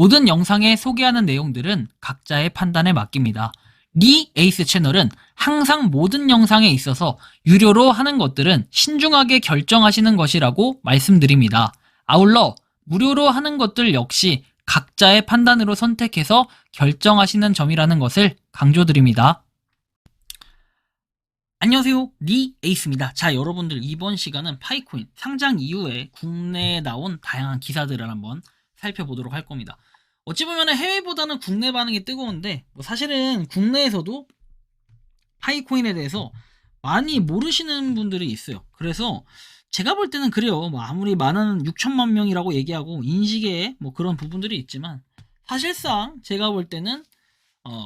모든 영상에 소개하는 내용들은 각자의 판단에 맡깁니다. 리 에이스 채널은 항상 모든 영상에 있어서 유료로 하는 것들은 신중하게 결정하시는 것이라고 말씀드립니다. 아울러 무료로 하는 것들 역시 각자의 판단으로 선택해서 결정하시는 점이라는 것을 강조드립니다. 안녕하세요, 리 에이스입니다. 자, 여러분들 이번 시간은 파이코인 상장 이후에 국내에 나온 다양한 기사들을 한번 살펴보도록 할 겁니다. 어찌 보면 해외보다는 국내 반응이 뜨거운데 사실은 국내에서도 파이코인에 대해서 많이 모르시는 분들이 있어요. 그래서 제가 볼 때는 그래요. 아무리 많은 6천만 명이라고 얘기하고 인식에 그런 부분들이 있지만 사실상 제가 볼 때는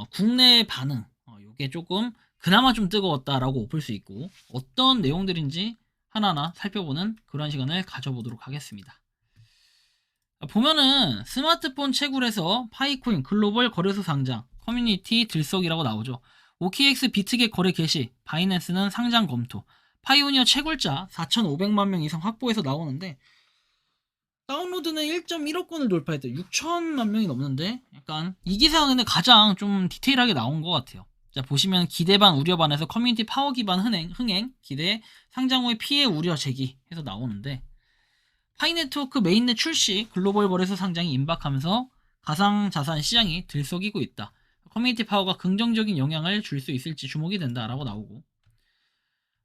국내 반응 이게 조금 그나마 좀 뜨거웠다라고 볼 수 있고, 어떤 내용들인지 하나하나 살펴보는 그런 시간을 가져보도록 하겠습니다. 보면은 스마트폰 채굴에서 파이코인 글로벌 거래소 상장 커뮤니티 들썩이라고 나오죠. OKX 비트겟 거래 개시, 바이낸스는 상장 검토, 파이오니어 채굴자 4,500만 명 이상 확보해서 나오는데 다운로드는 1.1억 건을 돌파했대요. 6천만 명이 넘는데 약간 이 기사가 근데 가장 좀 디테일하게 나온 것 같아요. 자, 보시면 기대 반 우려 반에서 커뮤니티 파워 기반 흥행 기대, 상장 후의 피해 우려 제기 해서 나오는데, 파이네트워크 메인넷 출시, 글로벌 거래소 상장이 임박하면서 가상자산 시장이 들썩이고 있다. 커뮤니티 파워가 긍정적인 영향을 줄 수 있을지 주목이 된다라고 나오고,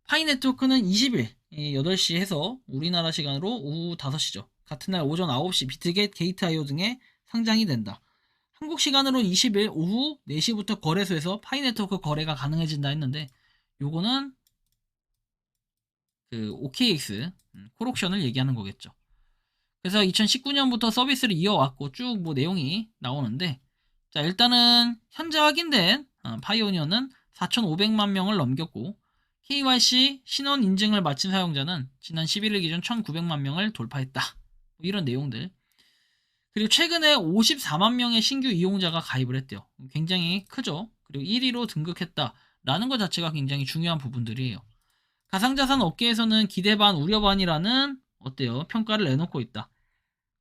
파이네트워크는 20일 8시 해서 우리나라 시간으로 오후 5시죠. 같은 날 오전 9시 비트겟, 게이트IO 등에 상장이 된다. 한국 시간으로 20일 오후 4시부터 거래소에서 파이네트워크 거래가 가능해진다 했는데, 요거는 그 OKX 콜옥션을 얘기하는 거겠죠. 그래서 2019년부터 서비스를 이어왔고 쭉 내용이 나오는데, 자, 일단은 현재 확인된 파이오니어는 4,500만 명을 넘겼고, KYC 신원 인증을 마친 사용자는 지난 11일 기준 1,900만 명을 돌파했다. 이런 내용들. 그리고 최근에 54만 명의 신규 이용자가 가입을 했대요. 굉장히 크죠. 그리고 1위로 등극했다라는 것 자체가 굉장히 중요한 부분들이에요. 가상자산 업계에서는 기대 반 우려 반이라는 어때요? 평가를 내놓고 있다.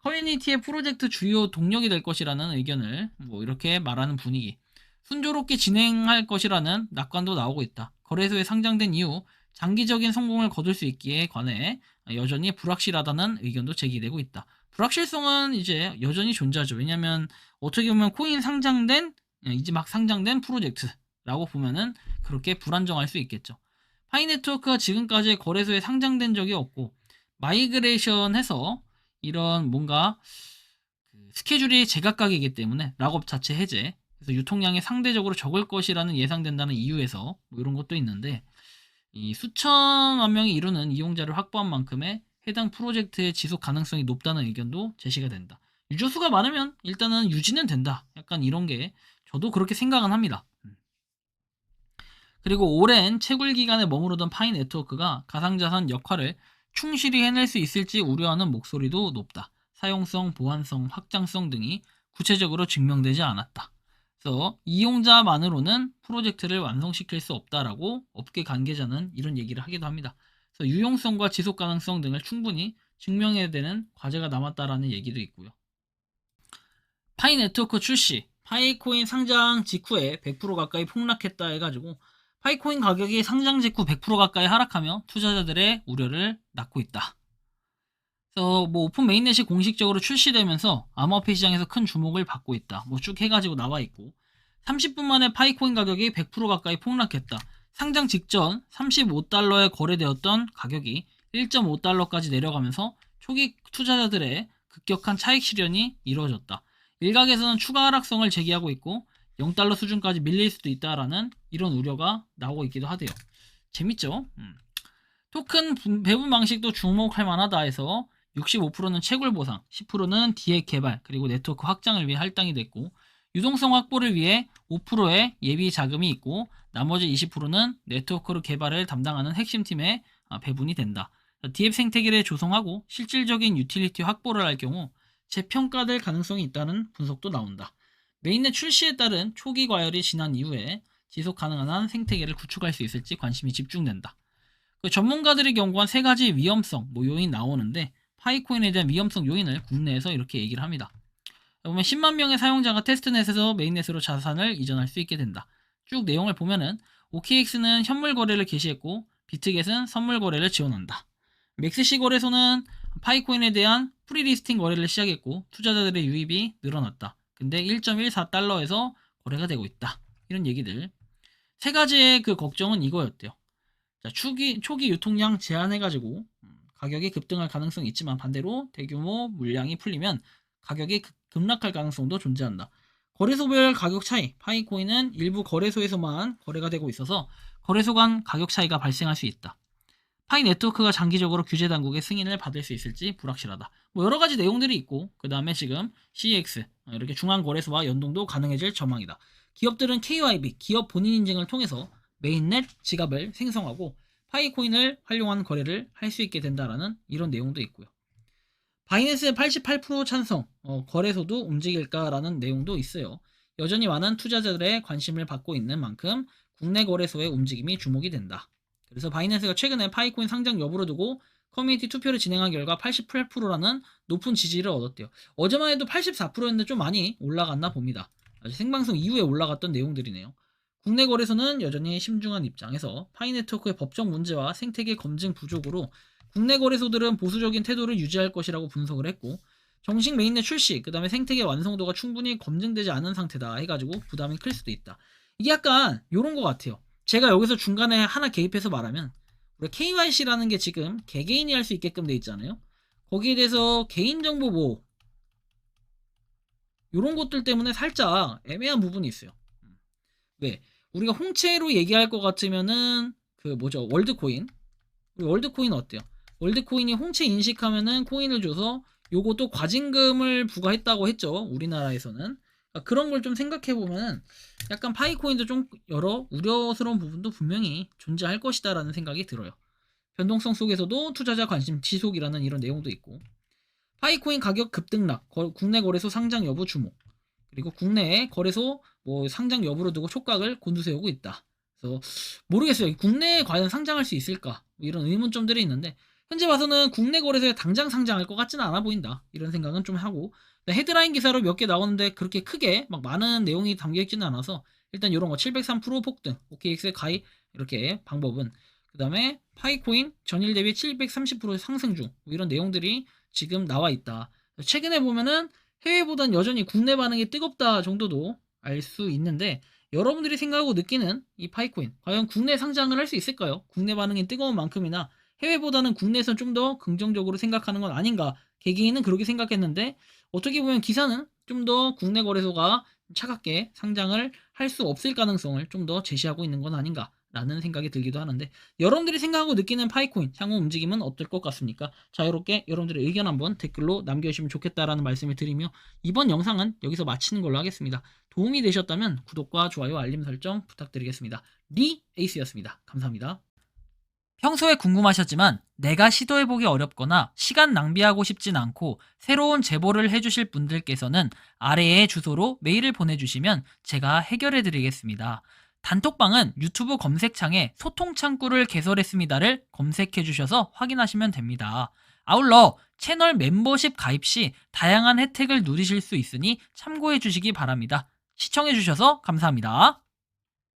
커뮤니티의 프로젝트 주요 동력이 될 것이라는 의견을 이렇게 말하는 분위기. 순조롭게 진행할 것이라는 낙관도 나오고 있다. 거래소에 상장된 이후 장기적인 성공을 거둘 수 있기에 관해 여전히 불확실하다는 의견도 제기되고 있다. 불확실성은 이제 여전히 존재하죠. 왜냐하면 어떻게 보면 코인 상장된 이제 막 상장된 프로젝트라고 보면은 그렇게 불안정할 수 있겠죠. 파이네트워크가 지금까지 거래소에 상장된 적이 없고, 마이그레이션해서 이런 뭔가 스케줄이 제각각이기 때문에 락업 자체 해제, 그래서 유통량이 상대적으로 적을 것이라는 예상된다는 이유에서 이런 것도 있는데, 이 수천만 명이 이루는 이용자를 확보한 만큼의 해당 프로젝트의 지속 가능성이 높다는 의견도 제시가 된다. 유저수가 많으면 일단은 유지는 된다. 약간 이런 게 저도 그렇게 생각은 합니다. 그리고 오랜 채굴 기간에 머무르던 파이 네트워크가 가상자산 역할을 충실히 해낼 수 있을지 우려하는 목소리도 높다. 사용성, 보안성, 확장성 등이 구체적으로 증명되지 않았다. 그래서 이용자만으로는 프로젝트를 완성시킬 수 없다라고 업계 관계자는 이런 얘기를 하기도 합니다. 그래서 유용성과 지속 가능성 등을 충분히 증명해야 되는 과제가 남았다라는 얘기도 있고요. 파이 네트워크 출시, 파이코인 상장 직후에 100% 가까이 폭락했다 해가지고 파이코인 가격이 상장 직후 100% 가까이 하락하며 투자자들의 우려를 낳고 있다. 그래서 오픈 메인넷이 공식적으로 출시되면서 암호화폐 시장에서 큰 주목을 받고 있다. 쭉 해가지고 나와 있고, 30분 만에 파이코인 가격이 100% 가까이 폭락했다. 상장 직전 35달러에 거래되었던 가격이 1.5달러까지 내려가면서 초기 투자자들의 급격한 차익 실현이 이루어졌다. 일각에서는 추가 하락성을 제기하고 있고 0달러 수준까지 밀릴 수도 있다라는 이런 우려가 나오고 있기도 하대요. 재밌죠? 토큰 배분 방식도 주목할 만하다 해서 65%는 채굴 보상, 10%는 디액 개발, 그리고 네트워크 확장을 위해 할당이 됐고, 유동성 확보를 위해 5%의 예비 자금이 있고, 나머지 20%는 네트워크 개발을 담당하는 핵심 팀에 배분이 된다. 디앱 생태계를 조성하고 실질적인 유틸리티 확보를 할 경우 재평가될 가능성이 있다는 분석도 나온다. 메인넷 출시에 따른 초기 과열이 지난 이후에 지속 가능한 한 생태계를 구축할 수 있을지 관심이 집중된다. 전문가들이 경고한 3가지 위험성 요인 나오는데, 파이코인에 대한 위험성 요인을 국내에서 이렇게 얘기를 합니다. 보면 10만 명의 사용자가 테스트넷에서 메인넷으로 자산을 이전할 수 있게 된다. 쭉 내용을 보면은 OKX는 현물 거래를 개시했고 비트겟은 선물 거래를 지원한다. 맥스시 거래소는 파이코인에 대한 프리리스팅 거래를 시작했고 투자자들의 유입이 늘어났다. 근데 1.14달러에서 거래가 되고 있다. 이런 얘기들. 세 가지의 그 걱정은 이거였대요. 자, 초기 유통량 제한해가지고 가격이 급등할 가능성이 있지만 반대로 대규모 물량이 풀리면 가격이 급락할 가능성도 존재한다. 거래소별 가격 차이, 파이코인은 일부 거래소에서만 거래가 되고 있어서 거래소 간 가격 차이가 발생할 수 있다. 파이 네트워크가 장기적으로 규제 당국의 승인을 받을 수 있을지 불확실하다. 뭐 여러 가지 내용들이 있고 그 다음에 지금 CEX 이렇게 중앙 거래소와 연동도 가능해질 전망이다. 기업들은 KYB 기업 본인 인증을 통해서 메인넷 지갑을 생성하고 파이코인을 활용한 거래를 할 수 있게 된다라는 이런 내용도 있고요. 바이낸스의 88% 찬성, 거래소도 움직일까라는 내용도 있어요. 여전히 많은 투자자들의 관심을 받고 있는 만큼 국내 거래소의 움직임이 주목이 된다. 그래서 바이낸스가 최근에 파이코인 상장 여부를 두고 커뮤니티 투표를 진행한 결과 88%라는 높은 지지를 얻었대요. 어제만 해도 84%였는데 좀 많이 올라갔나 봅니다. 생방송 이후에 올라갔던 내용들이네요. 국내 거래소는 여전히 심중한 입장에서 파이네트워크의 법적 문제와 생태계 검증 부족으로 국내 거래소들은 보수적인 태도를 유지할 것이라고 분석을 했고 정식 메인넷 출시, 그 다음에 생태계 완성도가 충분히 검증되지 않은 상태다 해가지고 부담이 클 수도 있다. 이게 약간 요런 것 같아요. 제가 여기서 중간에 하나 개입해서 말하면 우리 KYC라는 게 지금 개개인이 할 수 있게끔 돼 있잖아요. 거기에 대해서 개인정보 보호 요런 것들 때문에 살짝 애매한 부분이 있어요. 왜? 우리가 홍채로 얘기할 것 같으면은 그 뭐죠? 월드코인. 우리 월드코인 어때요? 월드코인이 홍채 인식하면은 코인을 줘서 요것도 과징금을 부과했다고 했죠. 우리나라에서는. 그러니까 그런 걸 좀 생각해 보면은 약간 파이코인도 좀 여러 우려스러운 부분도 분명히 존재할 것이다라는 생각이 들어요. 변동성 속에서도 투자자 관심 지속이라는 이런 내용도 있고 파이코인 가격 급등락, 국내 거래소 상장 여부 주목, 그리고 국내에 거래소 뭐 상장 여부를 두고 촉각을 곤두세우고 있다. 그래서 모르겠어요. 국내에 과연 상장할 수 있을까? 뭐 이런 의문점들이 있는데 현재 봐서는 국내 거래소에 당장 상장할 것 같지는 않아 보인다. 이런 생각은 좀 하고 헤드라인 기사로 몇 개 나오는데 그렇게 크게 막 많은 내용이 담겨 있지는 않아서 일단 이런 거 703% 폭등, OKX의 가입 이렇게 방법은 그 다음에 파이코인 전일 대비 730% 상승 중 뭐 이런 내용들이 지금 나와 있다. 최근에 보면은 해외보단 여전히 국내 반응이 뜨겁다 정도도 알 수 있는데 여러분들이 생각하고 느끼는 이 파이코인 과연 국내 상장을 할 수 있을까요? 국내 반응이 뜨거운 만큼이나 해외보다는 국내에선 좀 더 긍정적으로 생각하는 건 아닌가. 개개인은 그렇게 생각했는데 어떻게 보면 기사는 좀 더 국내 거래소가 차갑게 상장을 할 수 없을 가능성을 좀 더 제시하고 있는 건 아닌가 라는 생각이 들기도 하는데 여러분들이 생각하고 느끼는 파이코인 향후 움직임은 어떨 것 같습니까? 자유롭게 여러분들의 의견 한번 댓글로 남겨주시면 좋겠다라는 말씀을 드리며 이번 영상은 여기서 마치는 걸로 하겠습니다. 도움이 되셨다면 구독과 좋아요 알림 설정 부탁드리겠습니다. 리 에이스였습니다. 감사합니다. 평소에 궁금하셨지만 내가 시도해보기 어렵거나 시간 낭비하고 싶진 않고 새로운 제보를 해주실 분들께서는 아래의 주소로 메일을 보내주시면 제가 해결해드리겠습니다. 단톡방은 유튜브 검색창에 소통창구를 개설했습니다를 검색해주셔서 확인하시면 됩니다. 아울러 채널 멤버십 가입 시 다양한 혜택을 누리실 수 있으니 참고해주시기 바랍니다. 시청해주셔서 감사합니다.